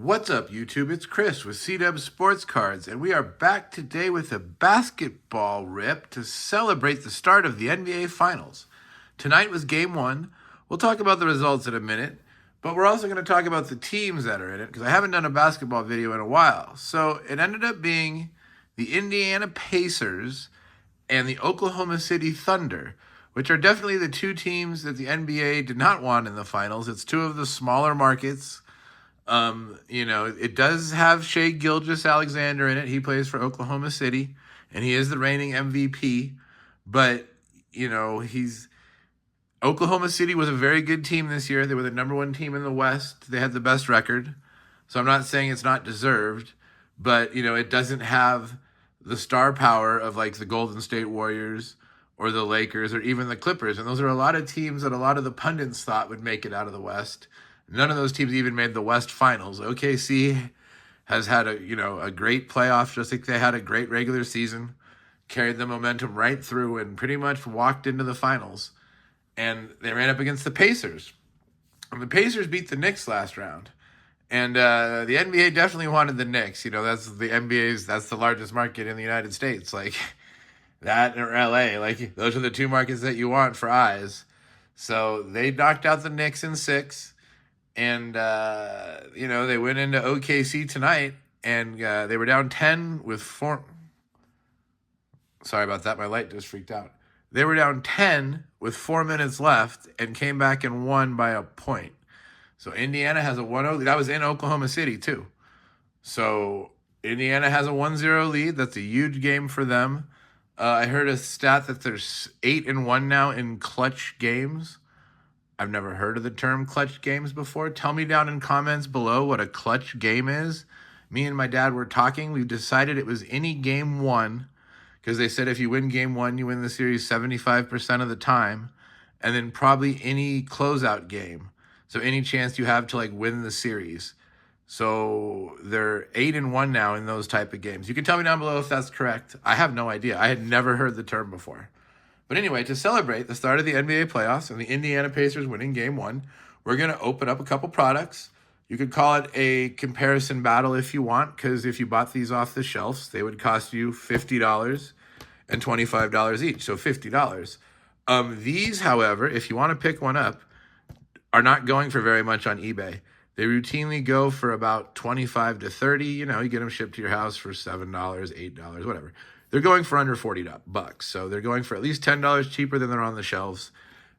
What's up, YouTube? It's Chris with C-Dub Sports Cards, and we are back today with a basketball rip to celebrate the start of the NBA Finals. Tonight was Game 1. We'll talk about the results in a minute, but we're also going to talk about the teams that are in it, because I haven't done a basketball video in a while. So it ended up being the Indiana Pacers and the Oklahoma City Thunder, which are definitely the two teams that the NBA did not want in the finals. It's two of the smaller markets. It does have Shai Gilgeous-Alexander in it. He plays for Oklahoma City, and he is the reigning MVP. But, Oklahoma City was a very good team this year. They were the number one team in the West. They had the best record. So I'm not saying it's not deserved, but, it doesn't have the star power of like the Golden State Warriors or the Lakers or even the Clippers. And those are a lot of teams that a lot of the pundits thought would make it out of the West. None of those teams even made the West Finals. OKC has had a great playoff, just like they had a great regular season, carried the momentum right through and pretty much walked into the finals. And they ran up against the Pacers. And the Pacers beat the Knicks last round. And the NBA definitely wanted the Knicks. That's the NBA's, that's the largest market in the United States. Like that or LA. Like those are the two markets that you want for eyes. So they knocked out the Knicks in 6. And, they went into OKC tonight, and they were down 10 with 4. Sorry about that. My light just freaked out. They were down 10 with 4 minutes left and came back and won by a point. So Indiana has a 1-0 lead. That was in Oklahoma City, too. So Indiana has a 1-0 lead. That's a huge game for them. I heard a stat that there's 8-1 now in clutch games. I've never heard of the term clutch games before. Tell me down in comments below what a clutch game is. Me and my dad were talking. We decided it was any game won, because they said if you win game 1, you win the series 75% of the time, and then probably any closeout game. So any chance you have to win the series. So they're 8-1 now in those type of games. You can tell me down below if that's correct. I have no idea. I had never heard the term before. But anyway, to celebrate the start of the NBA playoffs and the Indiana Pacers winning Game 1, we're going to open up a couple products. You could call it a comparison battle if you want, because if you bought these off the shelves, they would cost you $50 and $25 each, so $50. These, however, if you want to pick one up, are not going for very much on eBay. They routinely go for about $25 to $30. You get them shipped to your house for $7, $8, whatever. They're going for under $40, so they're going for at least $10 cheaper than they're on the shelves.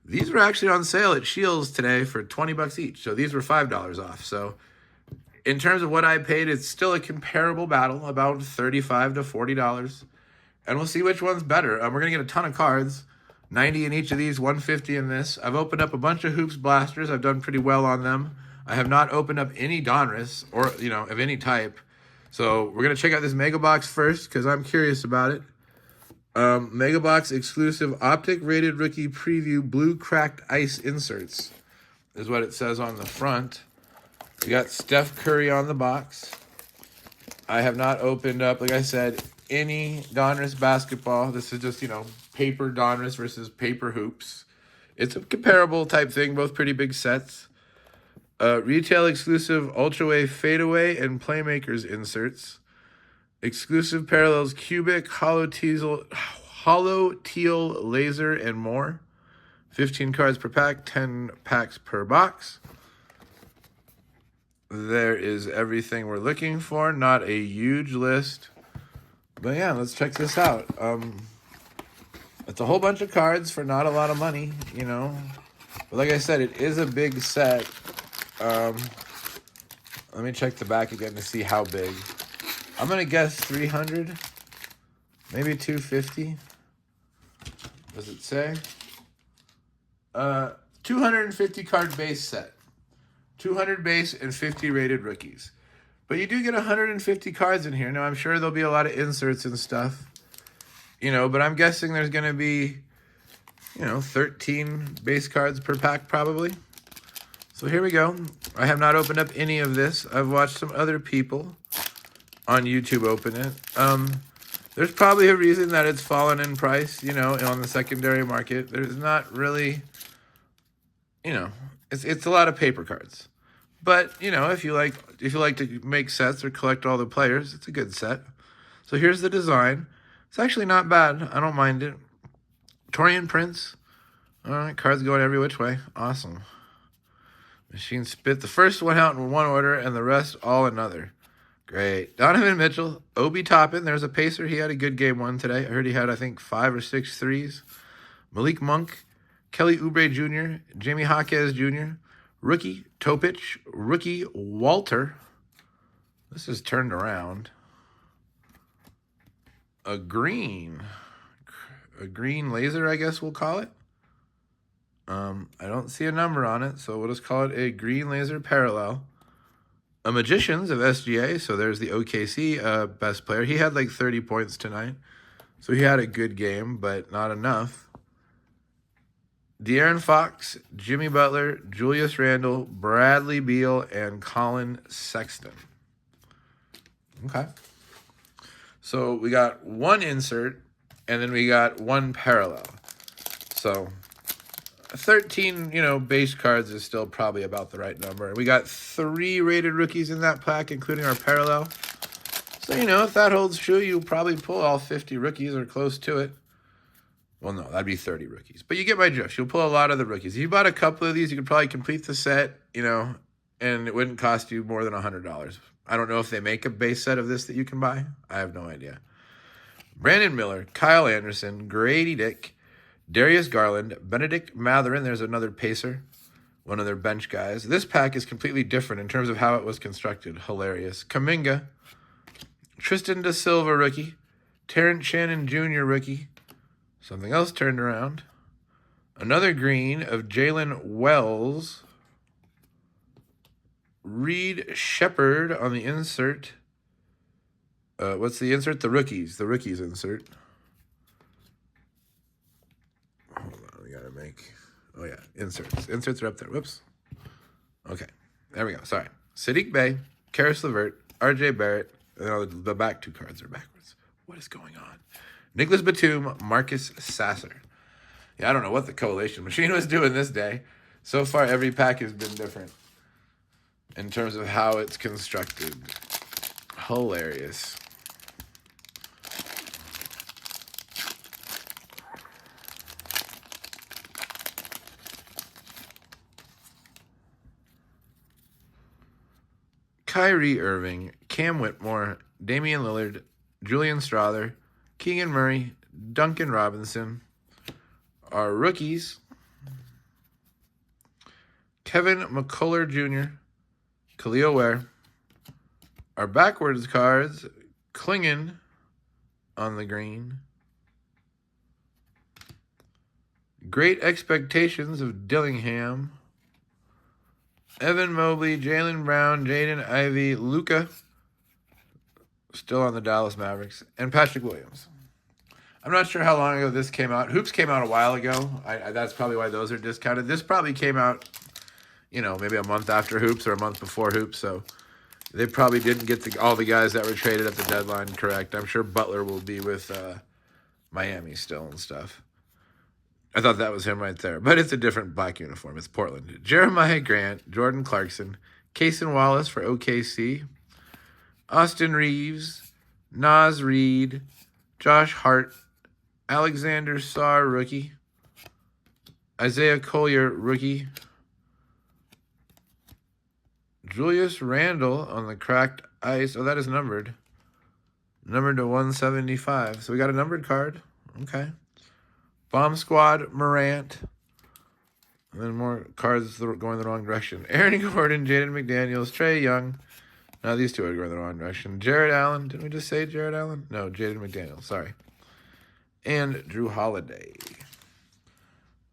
These were actually on sale at Scheels today for $20 each, so these were $5 off. So in terms of what I paid, it's still a comparable battle, about $35 to $40, and we'll see which one's better. We're going to get a ton of cards, 90 in each of these, 150 in this. I've opened up a bunch of Hoops Blasters. I've done pretty well on them. I have not opened up any Donruss or, of any type. So we're going to check out this Mega Box first because I'm curious about it. Mega Box exclusive optic rated rookie preview blue cracked ice inserts is what it says on the front. We got Steph Curry on the box. I have not opened up, like I said, any Donruss basketball. This is just, paper Donruss versus paper hoops. It's a comparable type thing, both pretty big sets. Retail exclusive Ultra Wave Fadeaway and Playmakers inserts. Exclusive parallels cubic, hollow teal laser, and more. 15 cards per pack, 10 packs per box. There is everything we're looking for. Not a huge list. But yeah, let's check this out. It's a whole bunch of cards for not a lot of money, But like I said, it is a big set. Let me check the back again to see how big. I'm going to guess 300, maybe 250. Does it say? 250 card base set. 200 base and 50 rated rookies. But you do get 150 cards in here. Now, I'm sure there'll be a lot of inserts and stuff. But I'm guessing there's going to be, 13 base cards per pack probably. So here we go. I have not opened up any of this. I've watched some other people on YouTube open it. There's probably a reason that it's fallen in price, on the secondary market. There's not really, it's a lot of paper cards. But, you know, if you like to make sets or collect all the players, it's a good set. So here's the design. It's actually not bad. I don't mind it. Torian Prince. All right, cards going every which way. Awesome. Machine spit the first one out in one order and the rest all another. Great. Donovan Mitchell, Obi Toppin. There's a pacer. He had a good game one today. I heard he had, I think, 5 or 6 threes. Malik Monk, Kelly Oubre Jr., Jamie Jaquez Jr., rookie Topic, rookie Walter. This is turned around. A green laser, I guess we'll call it. I don't see a number on it, so we'll just call it a green laser parallel. A Magicians of SGA, so there's the OKC best player. He had like 30 points tonight, so he had a good game, but not enough. De'Aaron Fox, Jimmy Butler, Julius Randle, Bradley Beal, and Colin Sexton. Okay. So we got one insert, and then we got one parallel. So 13, base cards is still probably about the right number. We got 3 rated rookies in that pack, including our parallel. So, if that holds true, you'll probably pull all 50 rookies or close to it. Well, no, that'd be 30 rookies. But you get my drift. You'll pull a lot of the rookies. If you bought a couple of these, you could probably complete the set, and it wouldn't cost you more than $100. I don't know if they make a base set of this that you can buy. I have no idea. Brandon Miller, Kyle Anderson, Grady Dick, Darius Garland, Benedict Mathurin. There's another pacer, one of their bench guys. This pack is completely different in terms of how it was constructed. Hilarious. Kuminga, Tristan Da Silva, rookie. Terrence Shannon Jr., rookie. Something else turned around. Another green of Jalen Wells. Reed Shepard on the insert. What's the insert? The rookies. The rookies insert. Hold on, we gotta make... Oh, yeah, inserts. Inserts are up there. Whoops. Okay, there we go. Sorry. Sadiq Bey, Karis LeVert, RJ Barrett, and then the back 2 cards are backwards. What is going on? Nicholas Batum, Marcus Sasser. Yeah, I don't know what the collation machine was doing this day. So far, every pack has been different in terms of how it's constructed. Hilarious. Kyrie Irving, Cam Whitmore, Damian Lillard, Julian Strawther, Keegan Murray, Duncan Robinson. Our rookies, Kevin McCullough Jr., Khalil Ware. Our backwards cards, Klingon on the green. Great Expectations of Dillingham. Evan Mobley, Jaylen Brown, Jaden Ivey, Luka, still on the Dallas Mavericks, and Patrick Williams. I'm not sure how long ago this came out. Hoops came out a while ago. That's probably why those are discounted. This probably came out, maybe a month after Hoops or a month before Hoops, so they probably didn't get all the guys that were traded at the deadline correct. I'm sure Butler will be with Miami still and stuff. I thought that was him right there. But it's a different black uniform. It's Portland. Jeremiah Grant, Jordan Clarkson, Cason Wallace for OKC, Austin Reeves, Naz Reid, Josh Hart, Alexander Sarr, rookie, Isaiah Collier, rookie, Julius Randle on the cracked ice. Oh, that is numbered. Numbered to 175. So we got a numbered card. Okay. Bomb Squad, Morant. And then more cards going the wrong direction. Aaron Gordon, Jaden McDaniels, Trae Young. Now these two are going the wrong direction. Jared Allen. Didn't we just say Jared Allen? No, Jaden McDaniels. Sorry. And Drew Holiday.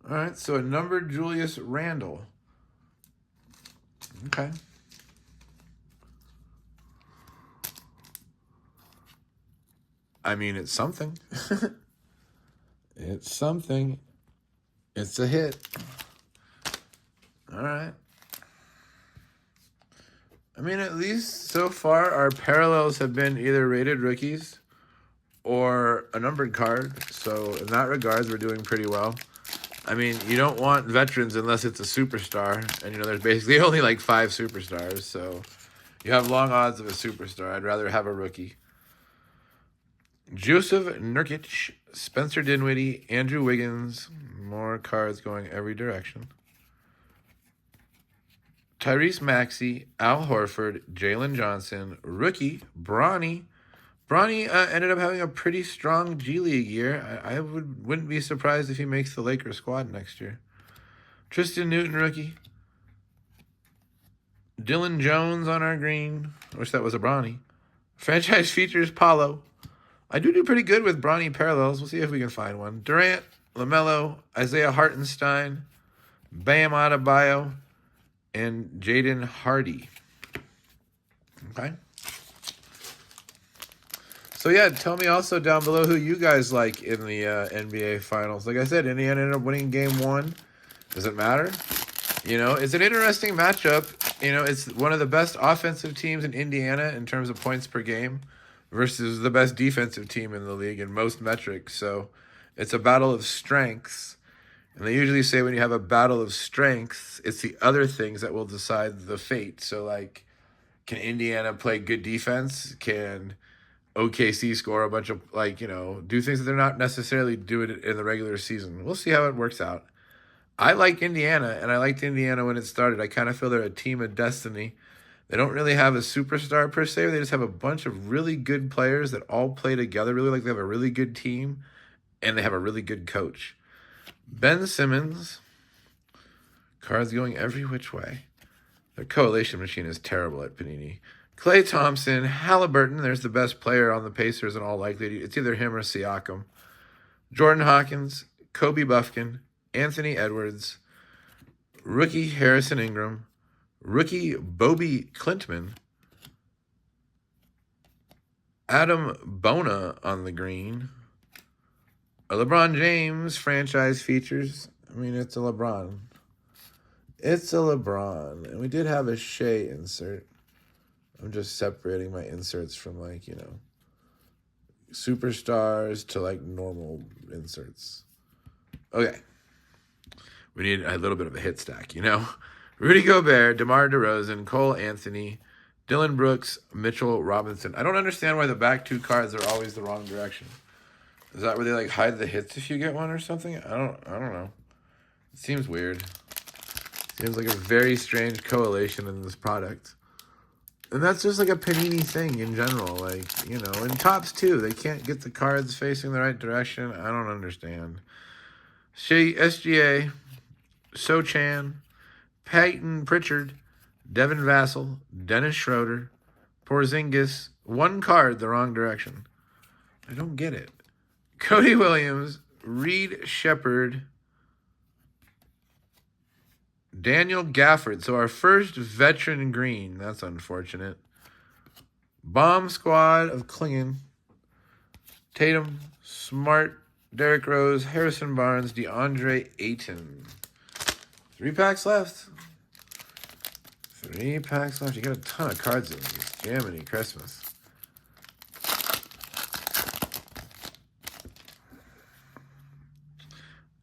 All right, so a numbered Julius Randle. Okay. I mean, it's something. It's something. It's a hit. All right. I mean, at least so far, our parallels have been either rated rookies or a numbered card. So in that regards, we're doing pretty well. I mean, you don't want veterans unless it's a superstar. And, there's basically only like 5 superstars. So you have long odds of a superstar. I'd rather have a rookie. Joseph Nurkic, Spencer Dinwiddie, Andrew Wiggins. More cards going every direction. Tyrese Maxey, Al Horford, Jalen Johnson, rookie, Bronny. Bronny ended up having a pretty strong G League year. I wouldn't be surprised if he makes the Lakers squad next year. Tristan Newton, rookie. Dylan Jones on our green. I wish that was a Bronny. Franchise features Paulo. I do pretty good with Bronny parallels. We'll see if we can find one. Durant, LaMelo, Isaiah Hartenstein, Bam Adebayo, and Jaden Hardy. Okay. So, yeah, tell me also down below who you guys like in the NBA Finals. Like I said, Indiana ended up winning Game 1. Does it matter? It's an interesting matchup. It's one of the best offensive teams in Indiana in terms of points per game versus the best defensive team in the league in most metrics. So, it's a battle of strengths. And they usually say when you have a battle of strengths, it's the other things that will decide the fate. So, like, can Indiana play good defense? Can OKC score a bunch of, do things that they're not necessarily doing in the regular season? We'll see how it works out. I like Indiana, and I liked Indiana when it started. I kind of feel they're a team of destiny. They don't really have a superstar per se. They just have a bunch of really good players that all play together really like they have a really good team, and they have a really good coach. Ben Simmons, cards going every which way. Their coalition machine is terrible at Panini. Klay Thompson, Halliburton, there's the best player on the Pacers in all likelihood. It's either him or Siakam. Jordan Hawkins, Kobe Buffkin, Anthony Edwards, rookie Harrison Ingram, rookie Bobby Clintman, Adam Bona on the green, a LeBron James franchise features. I mean, it's a LeBron. It's a LeBron. And we did have a Shea insert. I'm just separating my inserts from, superstars to, normal inserts. Okay. We need a little bit of a hit stack, Rudy Gobert, DeMar DeRozan, Cole Anthony, Dylan Brooks, Mitchell Robinson. I don't understand why the back 2 cards are always the wrong direction. Is that where they hide the hits if you get one or something? I don't know. It seems weird. Seems like a very strange correlation in this product. And that's just a Panini thing in general. In Topps too, they can't get the cards facing the right direction. I don't understand. SGA, Sochan, Peyton Pritchard, Devin Vassell, Dennis Schroeder, Porzingis, 1 card the wrong direction. I don't get it. Cody Williams, Reed Shepard, Daniel Gafford. So our first veteran green. That's unfortunate. Bomb squad of Klingon. Tatum, Smart, Derrick Rose, Harrison Barnes, DeAndre Ayton. 3 packs left. 3 packs left. You got a ton of cards in these. Jiminy Christmas.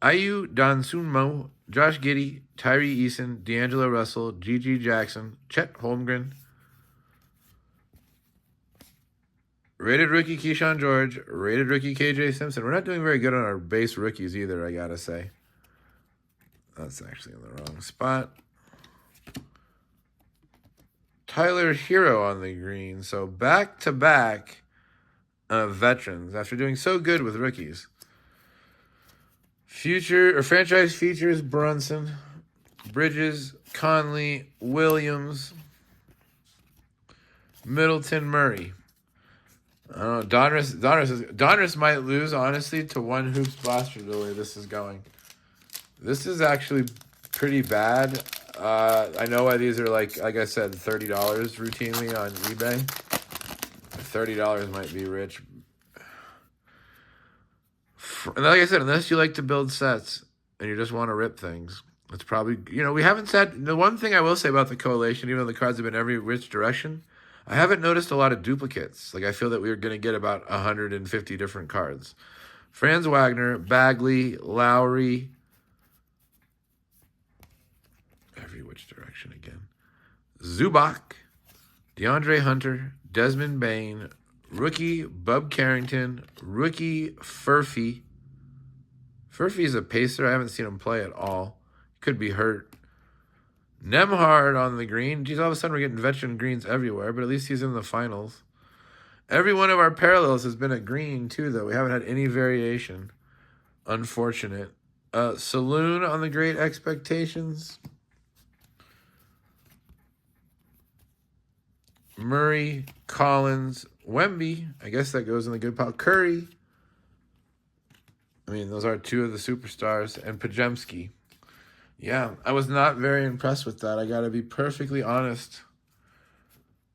Ayu Dosunmu, Josh Giddey, Tyree Eason, D'Angelo Russell, Gigi Jackson, Chet Holmgren, rated rookie Keyshawn George, rated rookie KJ Simpson. We're not doing very good on our base rookies either, I gotta say. That's actually in the wrong spot. Tyler Hero on the green. So back-to-back veterans after doing so good with rookies. Franchise features Brunson, Bridges, Conley, Williams, Middleton, Murray. I don't know. Donruss might lose, honestly, to One Hoops Blaster the way this is going. This is actually pretty bad. I know why these are like I said, $30 routinely on eBay. $30 might be rich. And like I said, unless you like to build sets and you just want to rip things, it's probably, we haven't said, the one thing I will say about the collation, even though the cards have been every which direction, I haven't noticed a lot of duplicates. I feel that we're going to get about 150 different cards. Franz Wagner, Bagley, Lowry, which direction again? Zubac, DeAndre Hunter, Desmond Bain, rookie Bub Carrington, rookie Furphy. Furphy's a pacer. I haven't seen him play at all. Could be hurt. Nemhard on the green. Geez, all of a sudden we're getting veteran greens everywhere, but at least he's in the finals. Every one of our parallels has been a green, too, though. We haven't had any variation. Unfortunate. Saloon on the Great Expectations. Murray, Collins, Wemby. I guess that goes in the good pile. Curry. I mean, those are two of the superstars. And Pajemski. Yeah, I was not very impressed with that. I got to be perfectly honest.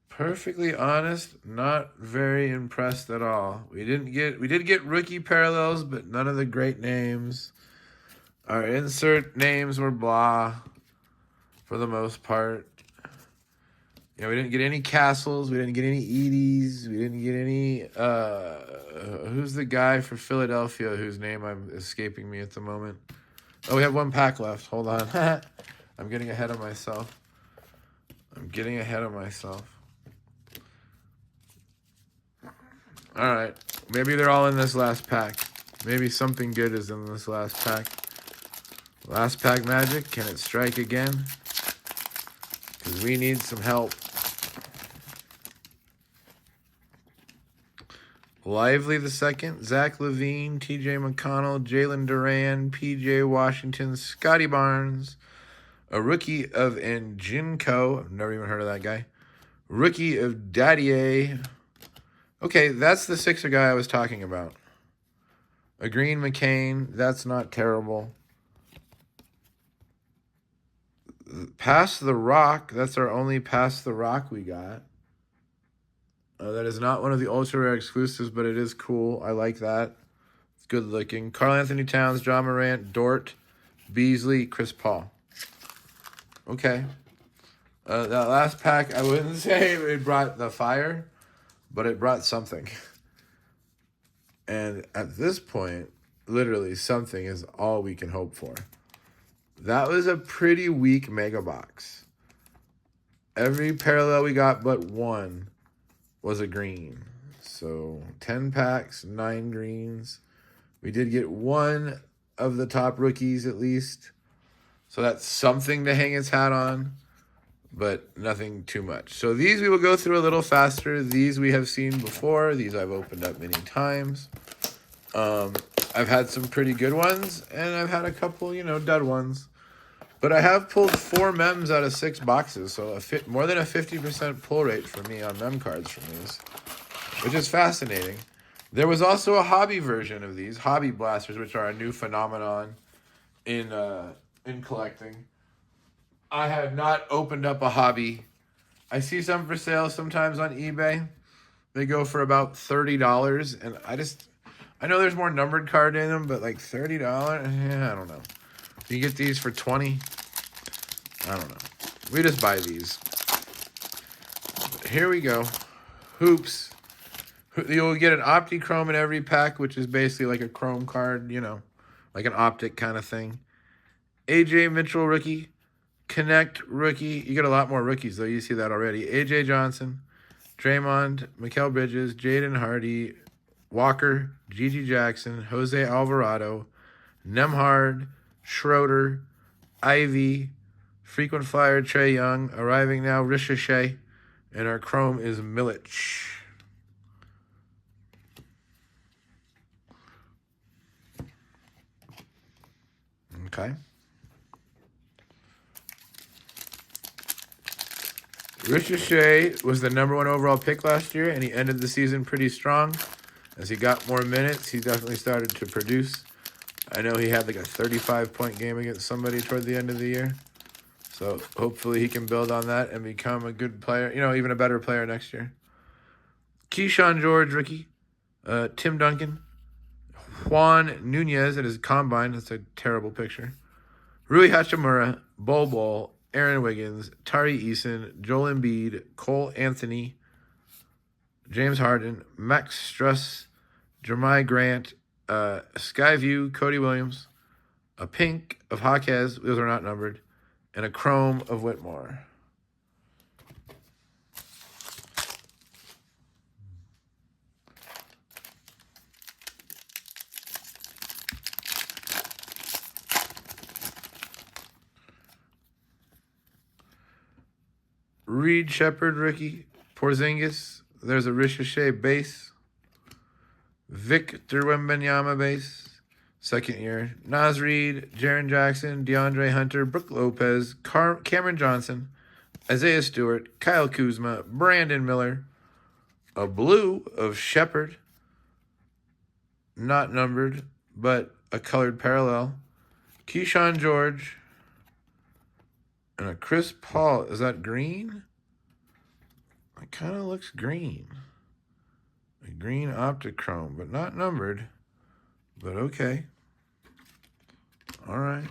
Perfectly honest, not very impressed at all. We did get rookie parallels, but none of the great names. Our insert names were blah for the most part. You know, we didn't get any Castles, we didn't get any Edie's, we didn't get any who's the guy for Philadelphia whose name I'm escaping me at the moment? Oh, we have one pack left. Hold on. I'm getting ahead of myself. All right. Maybe they're all in this last pack. Maybe something good is in this last pack. Last pack magic. Can it strike again? Because we need some help. Lively the second. Zach LaVine, TJ McConnell, Jalen Duran, PJ Washington, Scotty Barnes. A rookie of Njinko. I've never even heard of that guy. Rookie of Dadier. Okay, that's the Sixer guy I was talking about. A green McCain. That's not terrible. Pass the Rock. That's our only Pass the Rock we got. That is not one of the ultra rare exclusives, but it is cool. I like that. It's good looking. Karl Anthony Towns, John Morant, Dort, Beasley, Chris Paul. Okay. That last pack, I wouldn't say it brought the fire, but it brought something. And at this point, literally something is all we can hope for. That was a pretty weak mega box. Every parallel we got but one was a green. So 10 packs, 9 greens. We did get one of the top rookies at least. So that's something to hang its hat on, but nothing too much. So these we will go through a little faster. These we have seen before. These I've opened up many times. I've had some pretty good ones, and I've had a couple, dud ones. But I have pulled 4 mems out of 6 boxes, so more than a 50% pull rate for me on mem cards from these, which is fascinating. There was also a hobby version of these, hobby blasters, which are a new phenomenon in collecting. I have not opened up a hobby. I see some for sale sometimes on eBay. They go for about $30, and I know there's more numbered card in them, but like $30, yeah, I don't know. You get these for $20. I don't know. We just buy these. Here we go. Hoops. You'll get an Opti-Chrome in every pack, which is basically like a Chrome card, like an Optic kind of thing. AJ Mitchell rookie. Connect rookie. You get a lot more rookies, though. You see that already. AJ Johnson. Draymond. Mikal Bridges. Jaden Hardy. Walker. Gigi Jackson. Jose Alvarado. Nemhard. Schroeder, Ivy, frequent flyer Trae Young, arriving now Ricochet, and our chrome is Milic. Okay. Ricochet was the #1 overall pick last year, and he ended the season pretty strong. As he got more minutes, he definitely started to produce. I know he had like a 35-point game against somebody toward the end of the year. So hopefully he can build on that and become a good player, even a better player next year. Keyshawn George, rookie. Tim Duncan. Juan Nunez at his combine. That's a terrible picture. Rui Hachimura. Bol, Aaron Wiggins. Tari Eason. Joel Embiid. Cole Anthony. James Harden. Max Struss. Jeremiah Grant. Skyview, Cody Williams, a pink of Jaquez, those are not numbered, and a chrome of Whitmore. Reed Shepard rookie. Porzingis. There's a Ricochet base. Victor Wembanyama base. Second year. Naz Reid, Jaren Jackson, DeAndre Hunter, Brook Lopez, Cameron Johnson, Isaiah Stewart, Kyle Kuzma, Brandon Miller. A blue of Shepard. Not numbered, but a colored parallel. Keyshawn George. And a Chris Paul. Is that green? It kind of looks green. A green Optichrome, but not numbered. But okay. All right.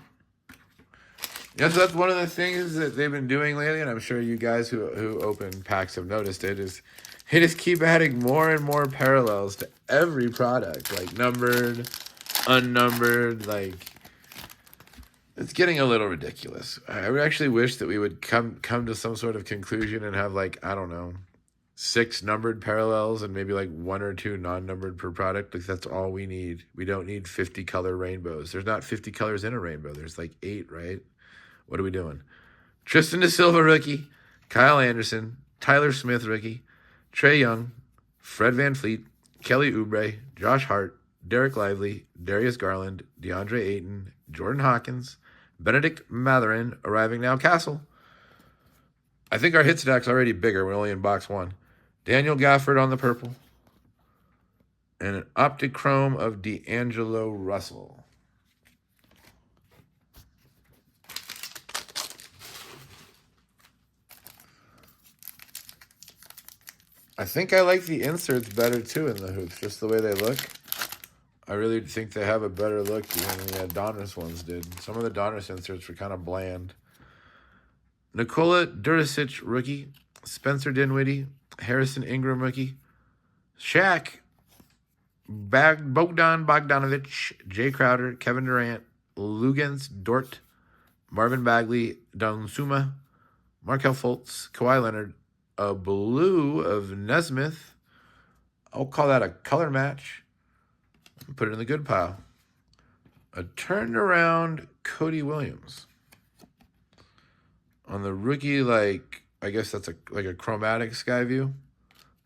Yes, that's one of the things that they've been doing lately, and I'm sure you guys who open packs have noticed it, is they just keep adding more and more parallels to every product, like numbered, unnumbered, like it's getting a little ridiculous. I actually wish that we would come to some sort of conclusion and have, like, I don't know, 6 numbered parallels and maybe like 1 or 2 non-numbered per product. Like, that's all we need. We don't need 50 color rainbows. There's not 50 colors in a rainbow. There's like 8, right? What are we doing? Tristan Da Silva rookie, Kyle Anderson, Tyler Smith rookie, Trae Young, Fred VanVleet, Kelly Oubre, Josh Hart, Derek Lively, Darius Garland, DeAndre Ayton, Jordan Hawkins, Benedict Mathurin, arriving now Castle. I think our hit stack's already bigger. We're only in box 1. Daniel Gafford on the purple. And an Optichrome of D'Angelo Russell. I think I like the inserts better too in the hoops, just the way they look. I really think they have a better look than the Donruss ones did. Some of the Donruss inserts were kind of bland. Nikola Duricic rookie. Spencer Dinwiddie. Harrison Ingram rookie. Shaq. Bogdan Bogdanovic. Jay Crowder. Kevin Durant. Luguentz Dort. Marvin Bagley. Donsuma. Markelle Fultz. Kawhi Leonard. A blue of Nesmith. I'll call that a color match. Put it in the good pile. A turned around Cody Williams. On the rookie, like, I guess that's like a chromatic sky view.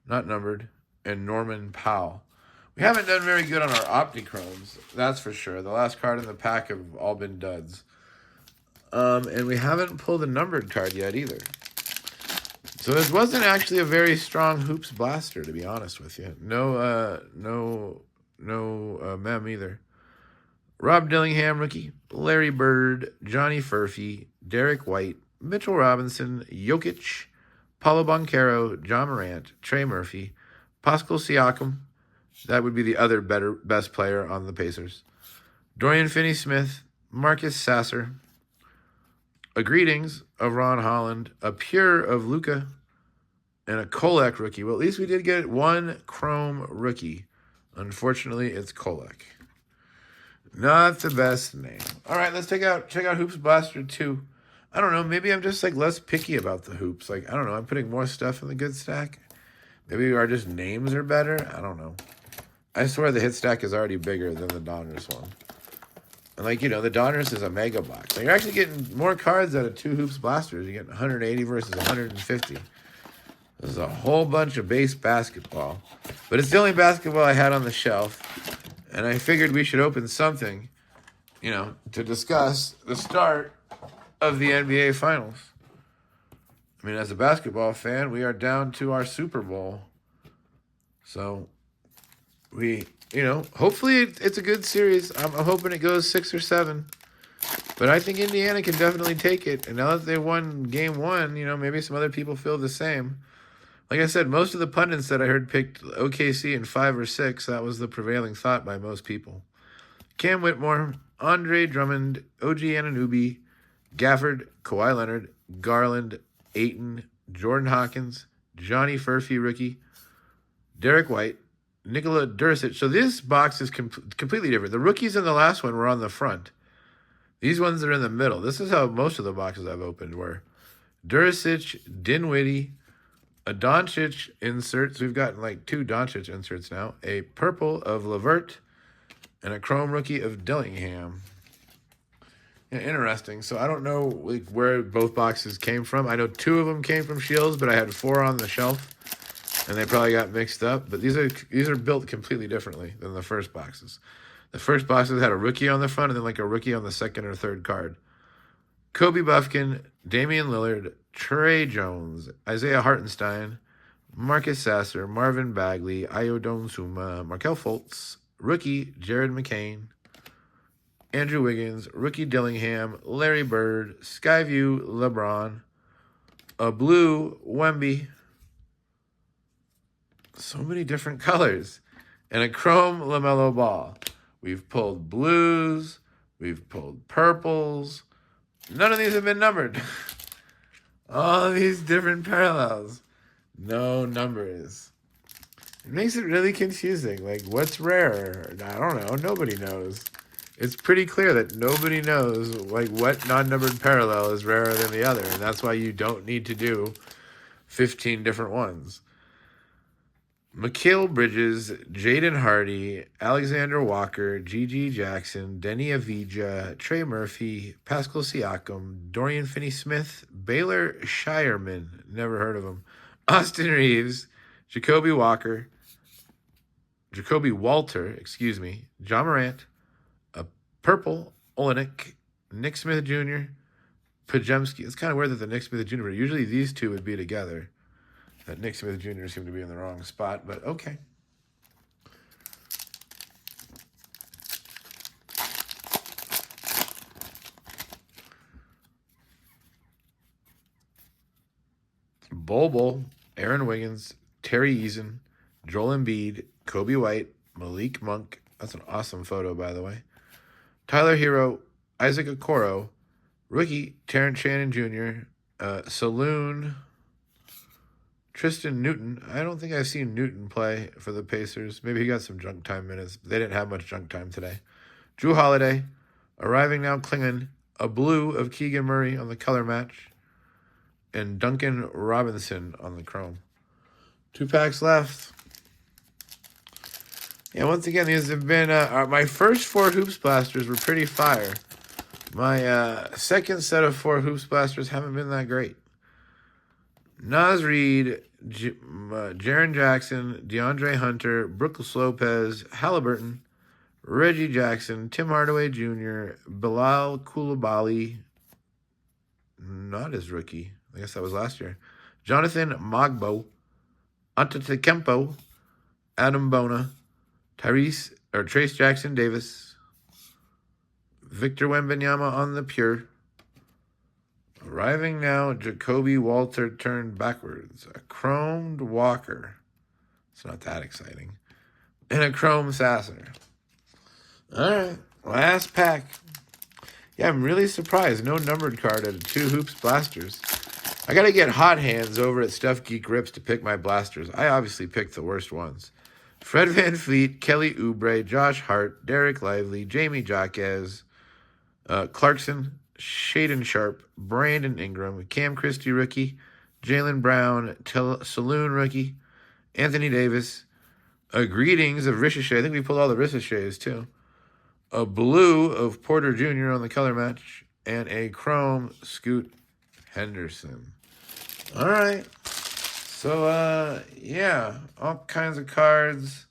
Not numbered. And Norman Powell. We haven't done very good on our Optichromes. That's for sure. The last card in the pack have all been duds. And we haven't pulled a numbered card yet either. So this wasn't actually a very strong Hoops Blaster, to be honest with you. No mem either. Rob Dillingham, rookie. Larry Bird, Johnny Furphy, Derek White, Mitchell Robinson, Jokic, Paulo Banchero, John Morant, Trey Murphy, Pascal Siakam. That would be the other best player on the Pacers. Dorian Finney-Smith, Marcus Sasser. A Greetings of Ron Holland, a Pure of Luka, and a Kolek rookie. Well, at least we did get one Chrome rookie. Unfortunately, it's Kolek. Not the best name. All right, let's check out Hoops Blaster 2. I don't know, maybe I'm just like less picky about the hoops. Like, I don't know, I'm putting more stuff in the good stack. Maybe our just names are better. I don't know. I swear the hit stack is already bigger than the Donruss one. And, like, you know, the Donruss is a mega box. So you're actually getting more cards out of 2 Hoops Blasters. You're getting 180 versus 150. This is a whole bunch of base basketball. But it's the only basketball I had on the shelf. And I figured we should open something, you know, to discuss the start of the NBA Finals. I mean, as a basketball fan, we are down to our Super Bowl. So, you know, hopefully it's a good series. I'm hoping it goes 6 or 7. But I think Indiana can definitely take it. And now that they won game 1, you know, maybe some other people feel the same. Like I said, most of the pundits that I heard picked OKC in 5 or 6. That was the prevailing thought by most people. Cam Whitmore, Andre Drummond, OG Anunoby, Gafford, Kawhi Leonard, Garland, Ayton, Jordan Hawkins, Johnny Furphy, rookie, Derek White, Nikola Duricic. So this box is completely different. The rookies in the last one were on the front. These ones are in the middle. This is how most of the boxes I've opened were. Duricic, Dinwiddie, a Doncic insert. So we've gotten like 2 Doncic inserts now. A purple of Levert, and a chrome rookie of Dillingham. Yeah, interesting. So I don't know like where both boxes came from. I know 2 of them came from Shields, but I had 4 on the shelf, and they probably got mixed up. But these are built completely differently than the first boxes. The first boxes had a rookie on the front and then like a rookie on the second or third card. Kobe Buffkin, Damian Lillard, Trey Jones, Isaiah Hartenstein, Marcus Sasser, Marvin Bagley, Ayo Dosunmu, Markelle Fultz, rookie Jared McCain, Andrew Wiggins, rookie Dillingham, Larry Bird, Skyview LeBron, a blue Wemby, so many different colors, and a chrome LaMelo Ball. We've pulled blues, we've pulled purples. None of these have been numbered. All these different parallels. No numbers. It makes it really confusing. Like, what's rare? I don't know. Nobody knows. It's pretty clear that nobody knows like what non-numbered parallel is rarer than the other, and that's why you don't need to do 15 different ones. Mikal Bridges, Jaden Hardy, Alexander Walker, Gigi Jackson, Denny Avija, Trey Murphy, Pascal Siakam, Dorian Finney-Smith, Baylor Shireman, never heard of him, Austin Reeves, Jacoby Walter, John Morant, a purple Olenek, Nick Smith Jr., Pajemski. It's kind of weird that the Nick Smith Jr., usually these 2 would be together. That Nick Smith Jr. seemed to be in the wrong spot, but okay. Bol, Aaron Wiggins, Terry Eason, Joel Embiid, Kobe White, Malik Monk. That's an awesome photo, by the way. Tyler Hero, Isaac Okoro, rookie Terrence Shannon Jr., Saloon, Tristan Newton. I don't think I've seen Newton play for the Pacers. Maybe he got some junk time minutes. They didn't have much junk time today. Drew Holiday, arriving now Klingon, a blue of Keegan Murray on the color match, and Duncan Robinson on the chrome. 2 packs left. Yeah, once again, these have been my first 4 Hoops Blasters were pretty fire. My second set of 4 Hoops Blasters haven't been that great. Naz Reid, Jaren Jackson, DeAndre Hunter, Brooks Lopez, Halliburton, Reggie Jackson, Tim Hardaway Jr., Bilal Coulibaly, not his rookie, I guess that was last year, Jonathan Magbo, Antetokounmpo, Adam Bona, Trace Jackson Davis, Victor Wembanyama on the pure. Arriving now, Jacoby Walter turned backwards. A chromed Walker. It's not that exciting. And a chrome Sasser. All right, last pack. Yeah, I'm really surprised. No numbered card out of 2 Hoops Blasters. I got to get hot hands over at Stuff Geek Rips to pick my blasters. I obviously picked the worst ones. Fred VanVleet, Kelly Oubre, Josh Hart, Derek Lively, Jamie Jaquez, Clarkson, Shaden Sharp, Brandon Ingram, Cam Christie rookie, Jaylen Brown, Saloon rookie, Anthony Davis, greetings of Ricochet. I think we pulled all the Ricochets too. A blue of Porter Jr. on the color match, and a chrome Scoot Henderson. All right. So, yeah, all kinds of cards.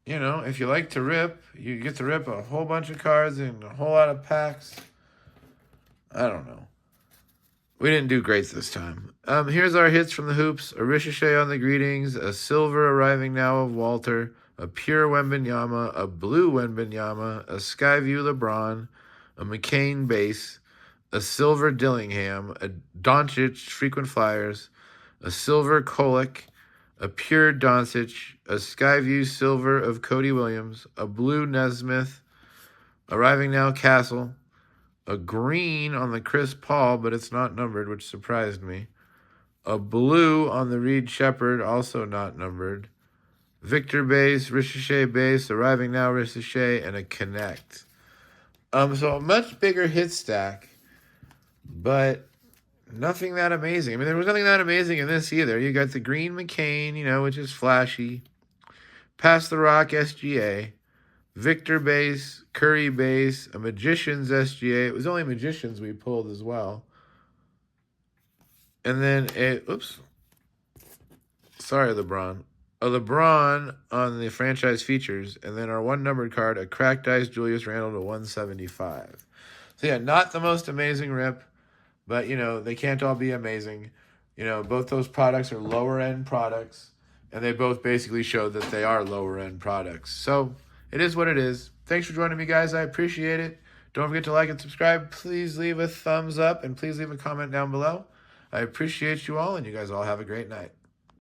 You know, if you like to rip, you get to rip a whole bunch of cards in a whole lot of packs. I don't know. We didn't do great this time. Here's our hits from the Hoops. A Ricochet on the greetings. A silver arriving now of Walter. A pure Wembanyama. A blue Wembanyama. A Skyview LeBron. A McCain base. A silver Dillingham. A Doncic frequent flyers. A silver Kolek. A pure Doncic, a Skyview silver of Cody Williams, a blue Nesmith, arriving now Castle, a green on the Chris Paul, but it's not numbered, which surprised me, a blue on the Reed Shepherd, also not numbered, Victor base, Ricochet base, arriving now Ricochet, and a Connect. So a much bigger hit stack, but nothing that amazing. I mean, there was nothing that amazing in this either. You got the Green McCain, which is flashy. Pass the Rock SGA. Victor base, Curry base, a Magician's SGA. It was only Magicians we pulled as well. And then sorry, LeBron. A LeBron on the franchise features, and then our one numbered card, a cracked ice Julius Randle to 175. So yeah, not the most amazing rip, but they can't all be amazing. Both those products are lower end products, and they both basically show that they are lower end products. So it is what it is. Thanks for joining me, guys. I appreciate it. Don't forget to like and subscribe. Please leave a thumbs up, and please leave a comment down below. I appreciate you all, and you guys all have a great night.